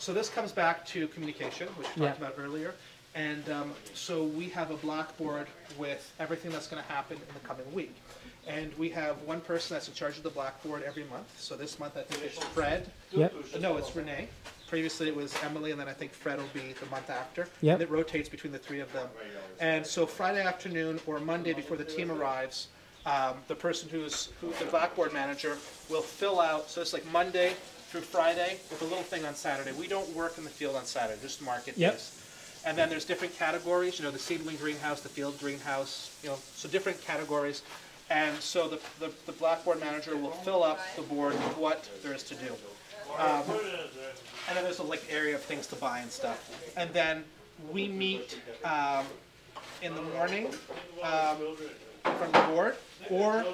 so this comes back to communication, which we talked about earlier. And so we have a blackboard with everything that's going to happen in the coming week. And we have one person that's in charge of the blackboard every month. So this month I think it's Fred. No, it's Renee. Previously it was Emily, and then I think Fred will be the month after. And it rotates between the three of them. And so Friday afternoon or Monday before the team arrives, the person who's the blackboard manager will fill out, so it's like Monday through Friday with a little thing on Saturday. We don't work in the field on Saturday, just market days. And then there's different categories, you know, the seedling greenhouse, the field greenhouse, you know, so different categories. And so the blackboard manager will fill up the board with what there is to do. And then there's a area of things to buy and stuff. And then we meet in the morning from the board, or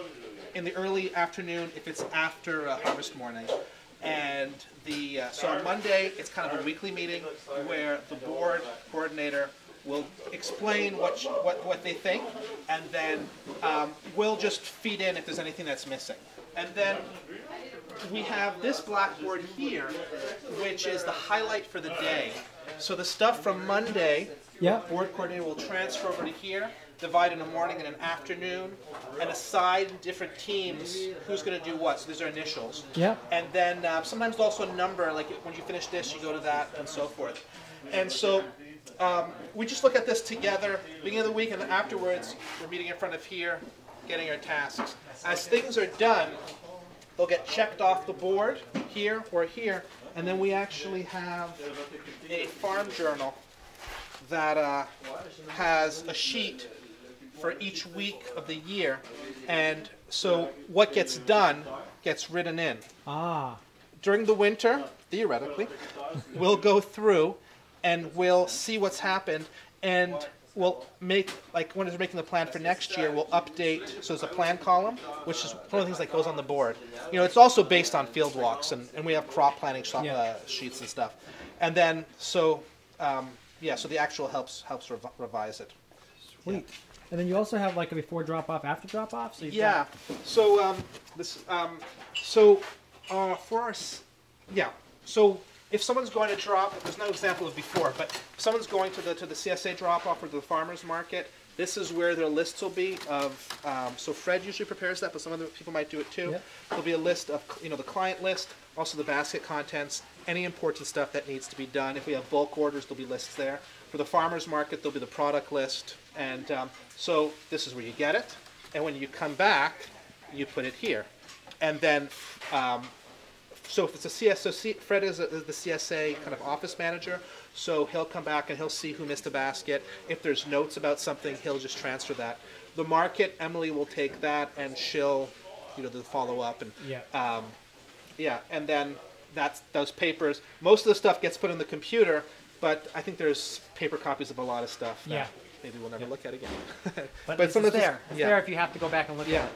in the early afternoon if it's after harvest morning. And so on Monday, it's kind of a weekly meeting where the board coordinator will explain what they think, and then we'll just feed in if there's anything that's missing. And then we have this blackboard here, which is the highlight for the day. So the stuff from Monday, board coordinator will transfer over to here, divide in a morning and an afternoon, and assign different teams who's going to do what. So these are initials. And then sometimes also a number, like when you finish this, you go to that, and so forth. And so we just look at this together, beginning of the week, and then afterwards, we're meeting in front of here, getting our tasks. As things are done, they'll get checked off the board, here or here, and then we actually have a farm journal that has a sheet for each week of the year, and so what gets done gets written in. During the winter, theoretically, we'll go through and we'll see what's happened, and we'll make, like when we're making the plan for next year, we'll update, so there's a plan column, which is one of the things that goes on the board. You know, it's also based on field walks, and we have crop planning sheets and stuff. And then, so, so the actual helps revise it. Sweet. And then you also have like a before drop-off, after drop-off? So so if someone's going to drop, there's no example of before, but if someone's going to the CSA drop-off or to the farmer's market, this is where their lists will be of, so Fred usually prepares that, but some other people might do it too. There'll be a list of, you know, the client list, also the basket contents, any important stuff that needs to be done. If we have bulk orders, there'll be lists there. For the farmer's market, there'll be the product list, and so this is where you get it, and when you come back, you put it here. And then, so if it's a CSA, Fred is the CSA kind of office manager, so he'll come back and he'll see who missed a basket. If there's notes about something, he'll just transfer that. The market, Emily will take that and she'll, you know, follow up, and and then that's those papers. Most of the stuff gets put in the computer, but I think there's paper copies of a lot of stuff that maybe we'll never look at again. but it's there. It's there if you have to go back and look at it.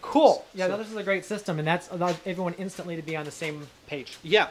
Cool. Yeah, no, this is a great system, and that's allows everyone instantly to be on the same page. Yeah.